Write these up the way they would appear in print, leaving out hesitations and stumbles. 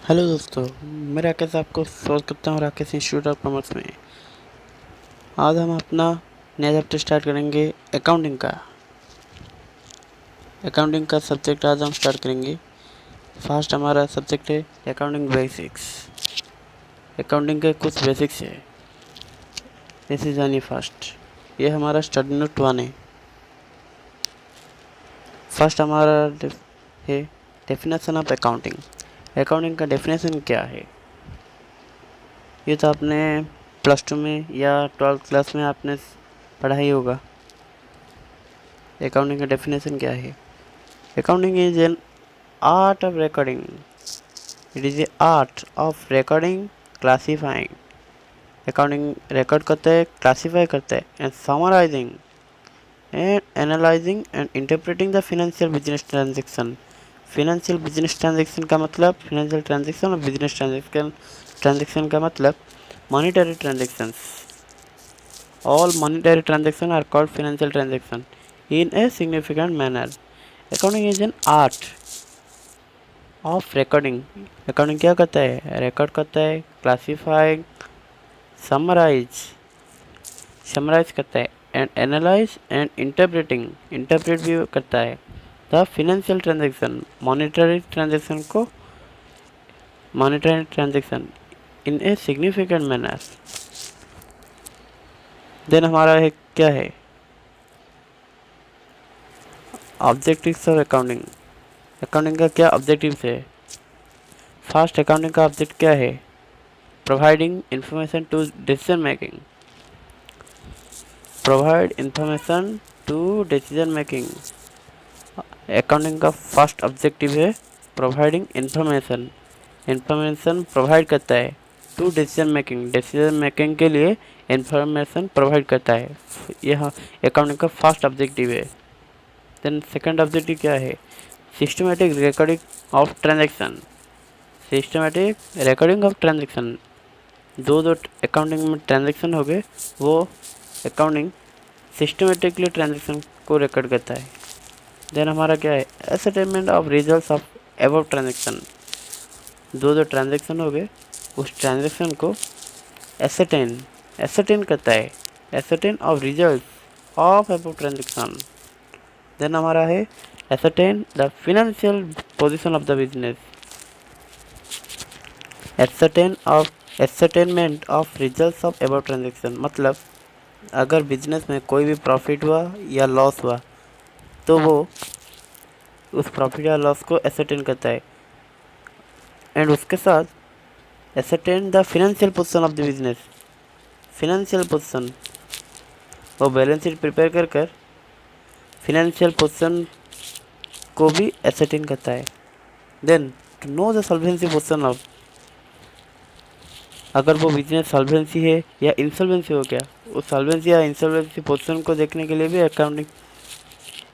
Hello दोस्तों, मैं राकेश आपको स्वागत करता हूँ राकेश इंस्टीट्यूट ऑफ कॉमर्स में। आज हम अपना नया चैप्टर स्टार्ट करेंगे अकाउंटिंग का सब्जेक्ट आज हम स्टार्ट करेंगे। फर्स्ट हमारा सब्जेक्ट है अकाउंटिंग बेसिक्स। अकाउंटिंग के कुछ बेसिक्स है, जैसे जानिए। फर्स्ट ये हमारा स्टडी नोट 1 है। फर्स्ट हमारा है डेफिनेशन ऑफ अकाउंटिंग। अकाउंटिंग का डेफिनेशन क्या है, ये तो आपने +2 में या 12th क्लास में आपने पढ़ा ही होगा। अकाउंटिंग का डेफिनेशन क्या है? Accounting is an art of recording. It is a art of recording, classifying. Accounting record करता है, क्लासीफाई करता है, and summarising and analysing and interpreting the financial business transaction. Financial business transaction का मतलब financial transaction, और business transaction का मतलब monetary transactions. All monetary transactions are called financial transactions in a significant manner. Accounting is an art of recording. Accounting क्या करता है? Record करता है, क्लासीफाई, समराइज करता है, एंड एनालाइज एंड इंटरप्रेट भी करता है। The financial transaction, monetary transaction in a significant manner. Then हमारा है क्या है? Objectives of accounting. अकाउंटिंग का क्या ऑब्जेक्टिव्स है? फर्स्ट, अकाउंटिंग का ऑब्जेक्ट क्या है? Providing information to decision making. Provide information to decision making. Accounting का फर्स्ट ऑब्जेक्टिव है प्रोवाइडिंग इंफॉर्मेशन। इंफॉर्मेशन प्रोवाइड करता है टू डिसीजन मेकिंग के लिए इंफॉर्मेशन प्रोवाइड करता है। यह अकाउंटिंग का फर्स्ट ऑब्जेक्टिव है। देन सेकंड ऑब्जेक्टिव क्या है? Systematic recording of transaction. Systematic recording of transaction, जो अकाउंटिंग में ट्रांजैक्शन हो गए वो अकाउंटिंग सिस्टमेटिकली ट्रांजैक्शन को रिकॉर्ड करता है। देन हमारा क्या है? Ascertainment of results of above transaction. जो ट्रांजैक्शन हो गए उस ट्रांजैक्शन को एसेटेन करता है। Ascertain of results of above transaction. Then हमारा है ascertain the financial position of the business. एसेटेनमेंट of results of above transaction मतलब अगर बिजनेस में कोई भी प्रॉफिट हुआ या लॉस हुआ तो वो उस प्रॉफिट या लॉस को एसेटेन करता है, एंड उसके साथ ascertain the financial position of the business. Financial position, वो बैलेंस शीट प्रिपेयर कर कर फिनेंशियल पोजीशन को भी एसेटेन करता है। Then to know the solvency position of, अगर वो बिजनेस सॉल्वेंसी है या इंसॉल्वेंसी हो गया, उस सॉल्वेंसी या इंसॉल्वेंसी पोजीशन को देखने के लिए भी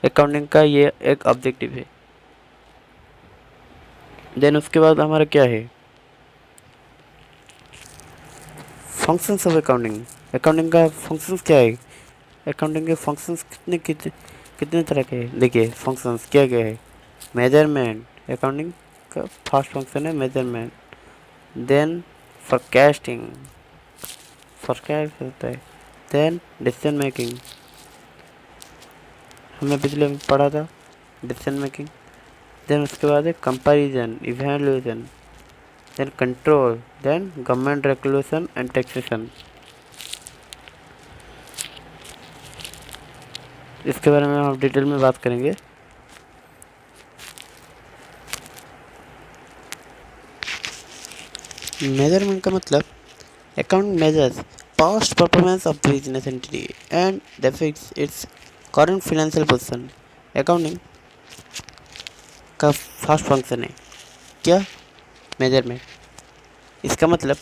अकाउंटिंग का ये एक ऑब्जेक्टिव है। देन उसके बाद हमारा क्या है? Functions of accounting. अकाउंटिंग का फंक्शंस क्या है? अकाउंटिंग के फंक्शंस कितने तरह के हैं? देखिए फंक्शंस क्या क्या है। मेजरमेंट, अकाउंटिंग का फर्स्ट फंक्शन है मेजरमेंट। देन फोरकास्ट होता है। देन डिसीजन मेकिंग, हमने पिछले में पढ़ा था डिसीजन मेकिंग। देन उसके बाद है comparison, evaluation, then control, then government regulation and taxation. इसके बारे में हम डिटेल में बात करेंगे। मेजरमेंट का मतलब account measures past performance of the business entity and defines its current financial position. Accounting का फर्स्ट फंक्शन है क्या? मेजरमेंट। इसका मतलब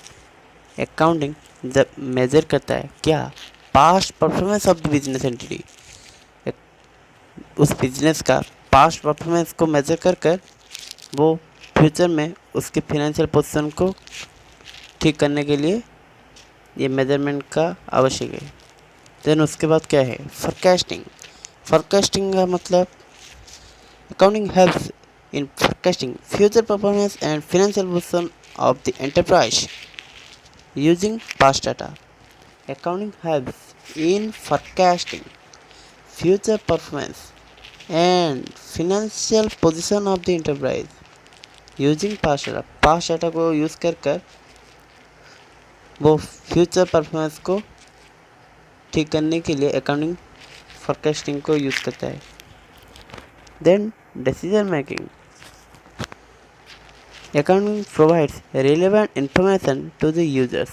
अकाउंटिंग जब मेजर करता है क्या? Past performance of the business entity. उस बिजनेस का पास्ट परफॉर्मेंस को मेजर कर कर वो फ्यूचर में उसके फाइनेंशियल पोजीशन को ठीक करने के लिए ये मेजरमेंट का आवश्यक है। देन उसके बाद क्या है? फोरकास्टिंग। फोरकास्टिंग का मतलब accounting helps in forecasting future performance and financial position of the enterprise using past data. Accounting helps in forecasting future performance and financial position of the enterprise using past data. Past data को use कर वो future performance को ठीक करने के लिए accounting forecasting को use करता है. Then decision making. Accounting provides relevant information to the users.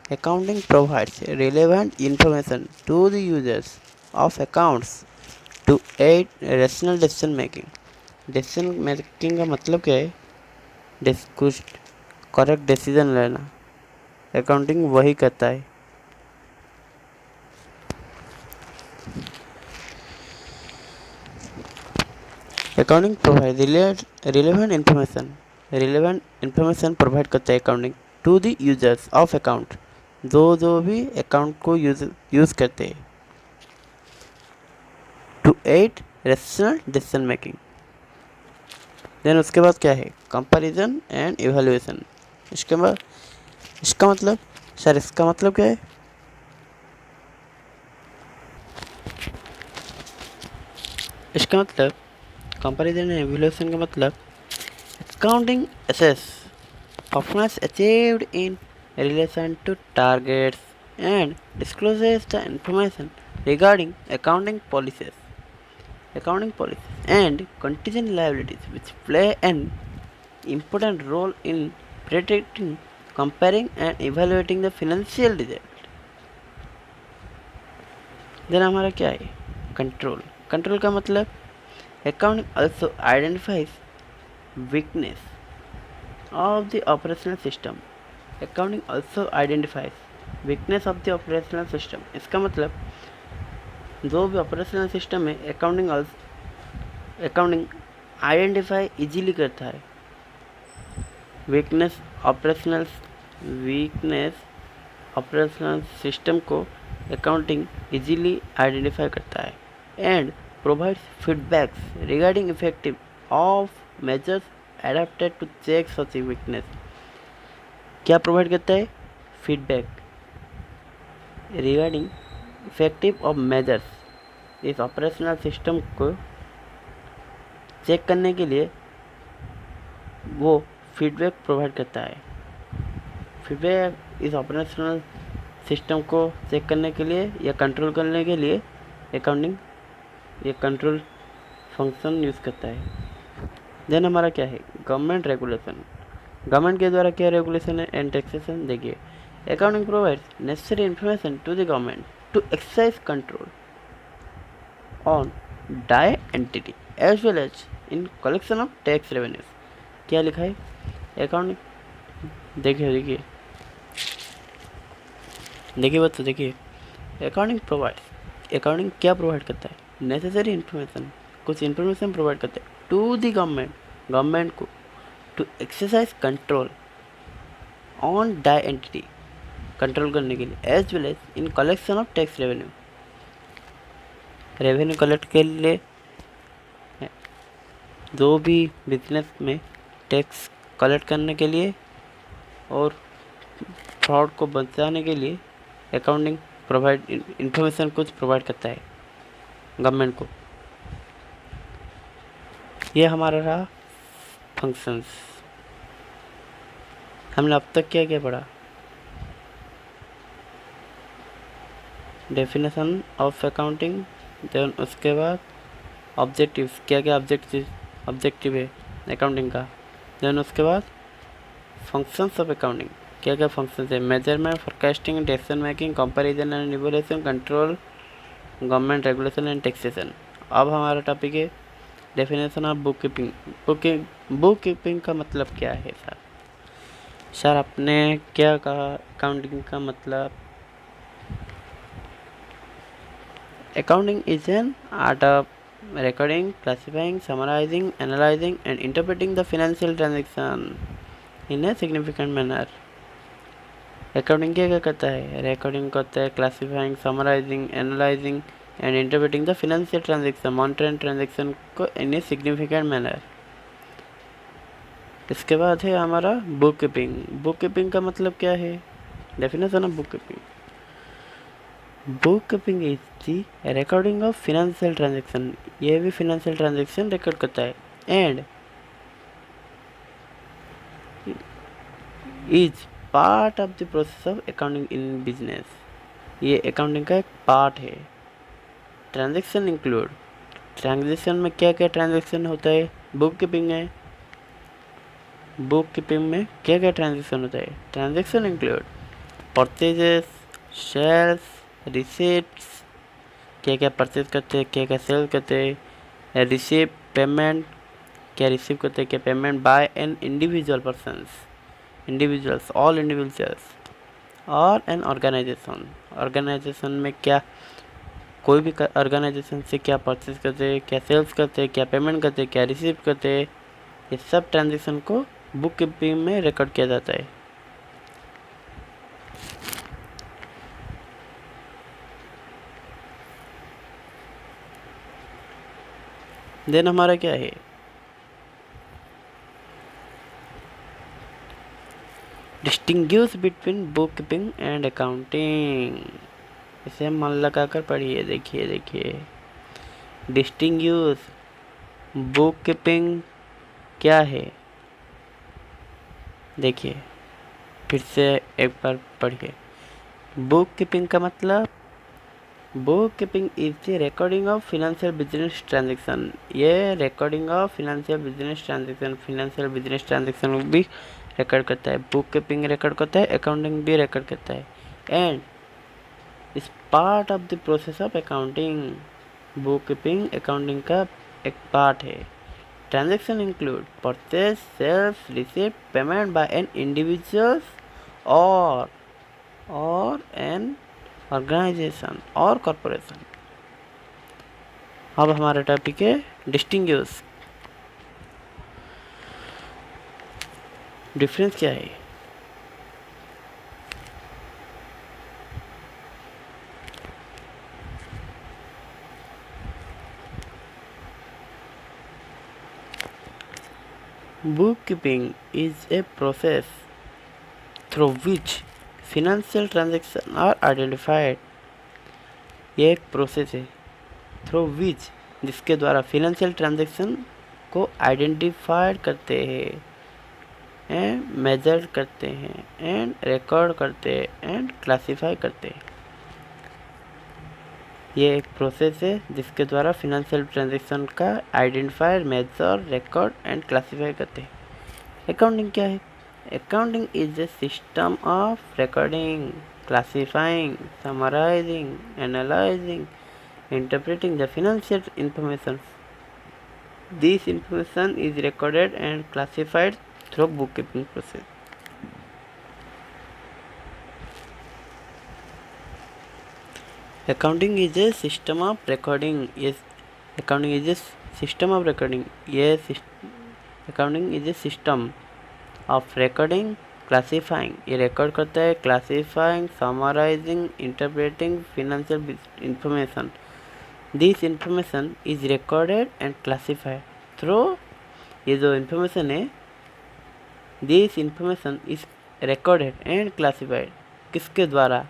Accounting provides relevant information to the users of accounts to aid rational decision making. Decision making का मतलब क्या है? कुछ करेक्ट डिसीजन लेना. Accounting वही करता है. Accounting provide relevant information provide करता है accounting to the users of account. जो भी अकाउंट को यूज़ करते हैं to aid rational decision making. Then उसके बाद क्या है? Comparison and evaluation. इसका मतलब क्या है? इसका मतलब कंपैरिजन एंड इवैल्यूएशन का मतलब accounting assess performance achieved in relation to targets and discloses the information regarding accounting policies and contingent liabilities which play an important role in predicting, comparing and evaluating the financial result. then हमारा क्या है? Control का मतलब accounting also identifies weakness of the operational system. Accounting also identifies weakness of the operational system. इसका मतलब जो भी operational system है अकाउंटिंग आइडेंटिफाई इजीली करता है. वीकनेस ऑपरेशनल सिस्टम को अकाउंटिंग इजीली आइडेंटिफाई करता है and provides feedbacks regarding effective of measures adapted to check such weakness. क्या प्रोवाइड करता है? Feedback regarding effective of measures. इस ऑपरेशनल सिस्टम को चेक करने के लिए वो फीडबैक प्रोवाइड करता है. फीडबैक इस ऑपरेशनल सिस्टम को चेक करने के लिए या कंट्रोल करने के लिए अकाउंटिंग ये कंट्रोल फंक्शन यूज़ करता है. देन हमारा क्या है? Government regulation. गवर्नमेंट के द्वारा क्या रेगुलेशन है एंड टैक्सेशन. देखिए accounting provides necessary information to the government to exercise control on the entity as well as in collection of tax revenues. क्या लिखा है? अकाउंटिंग देखिए बच्चों देखिए अकाउंटिंग क्या प्रोवाइड करता है? नेसेसरी इन्फॉर्मेशन, कुछ इन्फॉर्मेशन प्रोवाइड करता है टू दी गवर्नमेंट को to exercise control on the entity, control करने के लिए, as well as in collection of tax revenue collect के लिए, जो भी बिजनेस में टैक्स कलेक्ट करने के लिए और फ्रॉड को बचाने के लिए अकाउंटिंग प्रोवाइड इन्फॉर्मेशन कुछ प्रोवाइड करता है गवर्नमेंट को. ये हमारा रहा फंक्शंस. हमने अब तक क्या क्या पढ़ा? Definition of accounting. देन उसके बाद ऑब्जेक्टिव्स, क्या क्या ऑब्जेक्टिव है अकाउंटिंग का. देन उसके बाद फंक्शंस ऑफ अकाउंटिंग, क्या क्या फंक्शंस है? Measurement, forecasting, decision making, comparison and evaluation, control, government regulation and taxation. अब हमारा टॉपिक है डेफिनेशन ऑफ बुक कीपिंग का मतलब क्या है सर आपने क्या कहा? अकाउंटिंग का मतलब accounting is an art of recording, classifying, summarizing, analyzing and interpreting the financial transaction in a significant manner. Accounting क्या क्या करता है? रिकॉर्डिंग करता है, classifying, summarising, analysing and interpreting the financial transaction, monitoring transaction को in a significant manner. इसके बाद है हमारा बुक कीपिंग। बुक कीपिंग का मतलब क्या है? Definition of book keeping. Book keeping is the recording of financial transaction. ये भी फिनेंशियल ट्रांजेक्शन रिकॉर्ड करता है। And is part of the process of accounting in business. ये अकाउंटिंग का एक पार्ट है। ट्रांजेक्शन इंक्लूड, ट्रांजेक्शन में क्या क्या ट्रांजेक्शन होता है? बुक कीपिंग है। बुक कीपिंग में क्या क्या ट्रांजेक्शन होता है? Transaction include purchases, sales, receipts, क्या क्या परचेज करते हैं, क्या क्या सेल करते हैं, रिसीप पेमेंट, क्या रिसीव करते हैं, क्या payment by an individual persons, individuals, all individuals और एन ऑर्गेनाइजेशन। ऑर्गेनाइजेशन में क्या, कोई भी ऑर्गेनाइजेशन से क्या परचेज करते हैं, क्या सेल्स करते हैं, क्या पेमेंट करते हैं, क्या रिसीव करते हैं, ये सब ट्रांजेक्शन को बुक कीपिंग में रिकॉर्ड किया जाता है। देन हमारा क्या है? Distinguish between bookkeeping and accounting. इसे हम मन लगा कर पढ़िए। देखिए डिस्टिंग्विश, बुक कीपिंग क्या है? देखिए फिर से एक बार पढ़िए। बुक कीपिंग का मतलब, bookkeeping is the recording of financial business transaction. ये recording of financial business transaction भी रिकॉर्ड करता है। बुक कीपिंग रिकॉर्ड करता है, अकाउंटिंग भी रिकॉर्ड करता है। And is part of the process of accounting. Bookkeeping accounting का एक पार्ट है। Transaction include purchase, sales, receipt, payment by an individuals और एन ऑर्गेनाइजेशन और कॉरपोरेशन। अब हमारा टॉपिक है डिस्टिंग्विश। डिफरेंस क्या है? Bookkeeping is a process through which financial transactions are identified। ये एक प्रोसेस है थ्रू विच, जिसके द्वारा फिनेंशियल ट्रांजैक्शन को आइडेंटिफाइड करते हैं एंड मेजर करते हैं एंड रिकॉर्ड करते हैं एंड क्लासीफाई करते हैं। ये एक प्रोसेस है जिसके द्वारा फिनेंशियल ट्रांजैक्शन का identify, measure, record and classify करते हैं। अकाउंटिंग क्या है? Accounting is a system of recording, classifying, summarising, analysing, interpreting the financial information. This information is recorded and classified through bookkeeping process. Accounting is a system of recording. Yes, accounting is a system of recording. Yes, accounting is a system of recording, classifying. ये record करता है, classifying, summarizing, interpreting financial information. This information is recorded and classified through, ये जो information है, this information is recorded and classified किसके द्वारा?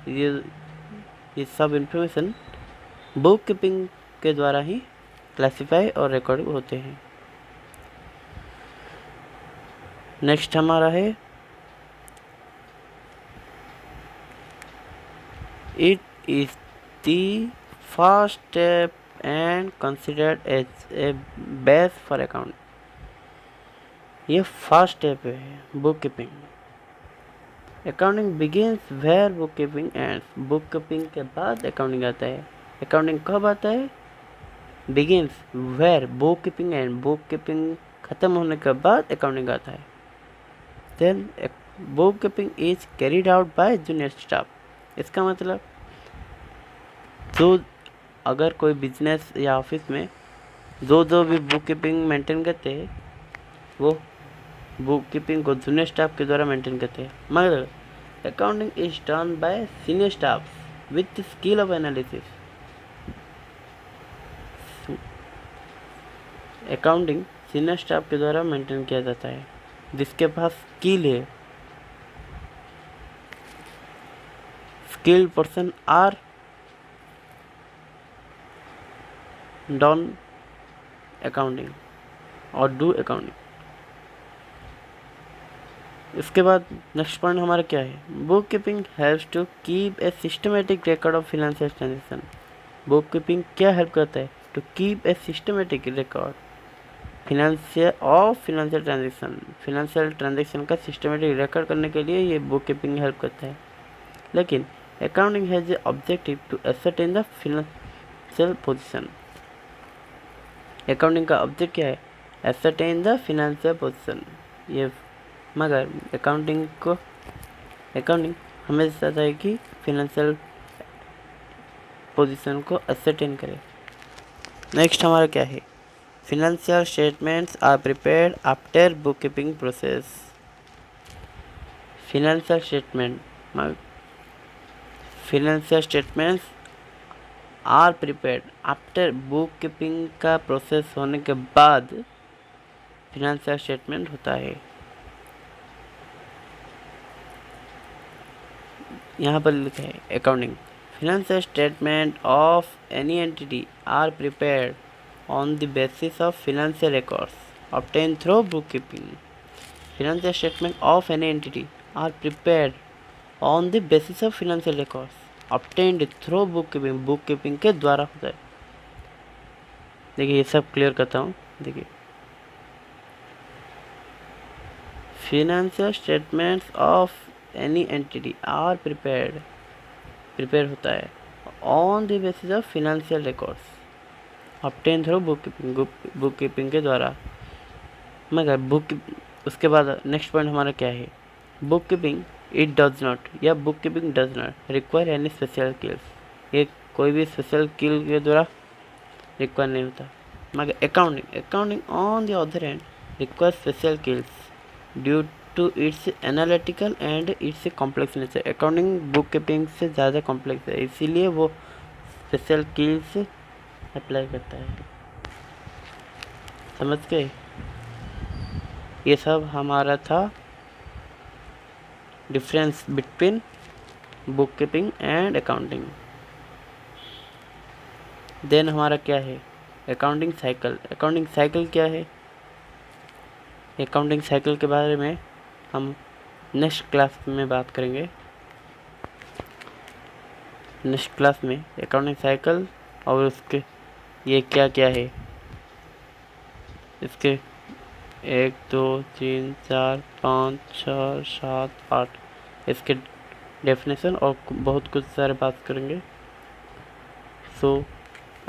ये सब information बुक कीपिंग के द्वारा ही क्लासीफाई और रिकॉर्ड होते हैं। नेक्स्ट हमारा है it is the first step and considered as a base for account। ये फर्स्ट स्टेप है bookkeeping. Accounting begins where bookkeeping ends. Bookkeeping के बाद अकाउंटिंग आता है। अकाउंटिंग कब आता है? Begins where bookkeeping end, bookkeeping खत्म होने के बाद अकाउंटिंग आता है। Then bookkeeping is carried out by junior staff. इसका मतलब जो, अगर कोई बिजनेस या ऑफिस में जो भी बुक कीपिंग मेंटेन करते हैं, वो बुक कीपिंग को जूनियर स्टाफ के द्वारा मेंटेन करते हैं। मगर accounting is done by senior staff with skill of analysis. Accounting senior staff के द्वारा मेंटेन किया जाता है। जिसके पास स्किल है, skilled person are done accounting और do accounting। इसके बाद नेक्स्ट पॉइंट हमारा क्या है, bookkeeping helps to keep a systematic record of financial transaction. Bookkeeping क्या हेल्प करता है, to keep a systematic record financial transaction का सिस्टमेटिक रिकॉर्ड करने के लिए ये बुक कीपिंग हेल्प करता है। लेकिन accounting has a objective to ascertain the financial position. Accounting का ऑब्जेक्ट क्या है, एसरटेन द फिनेंशियल पोजीशन। ये मगर अकाउंटिंग हमेशा चाहता है कि फिनेंशियल पोजीशन को एसरटेन करे। नेक्स्ट हमारा क्या है, financial statements are prepared after bookkeeping process. Financial statements are prepared after bookkeeping का प्रोसेस होने के बाद फिनेंशियल स्टेटमेंट होता है। यहाँ पर लिखा है accounting, financial statement of any entity are prepared on the basis of financial records obtained through bookkeeping. Financial statements of any entity are prepared on the basis of financial records obtained through bookkeeping। bookkeeping के द्वारा होता है। देखिए ये सब clear करता हूँ। देखिए financial statements of any entity are prepared होता है on the basis of financial records obtain through book keeping के द्वारा। मगर उसके बाद नेक्स्ट पॉइंट हमारा क्या है, bookkeeping it does not या bookkeeping does not require any special skills. ये कोई भी स्पेशल स्किल के द्वारा रिक्वायर नहीं होता। मगर accounting on the other hand require special skills due to its analytical and its complex nature. Accounting bookkeeping से ज़्यादा कॉम्प्लेक्स है, इसीलिए वो स्पेशल स्किल्स अप्लाई करता है। समझ गए, ये सब हमारा था difference between bookkeeping and accounting. Then हमारा क्या है, अकाउंटिंग साइकिल। अकाउंटिंग साइकिल क्या है, अकाउंटिंग साइकिल के बारे में हम नेक्स्ट क्लास में बात करेंगे। नेक्स्ट क्लास में अकाउंटिंग साइकिल और उसके ये क्या क्या है, इसके 1 2 3 4 5 6 7 8 इसके डेफिनेशन और बहुत कुछ सारे बात करेंगे। सो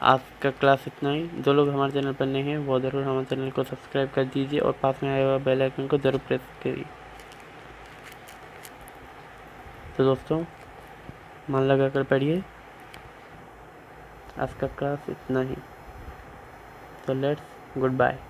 आज का क्लास इतना ही। जो लोग हमारे चैनल पर नए हैं वो ज़रूर हमारे चैनल को सब्सक्राइब कर दीजिए और पास में आए हुआ बेल आइकन को ज़रूर प्रेस करिए। तो दोस्तों मन लगा कर पढ़िए। आज का क्लास इतना ही। So let's goodbye।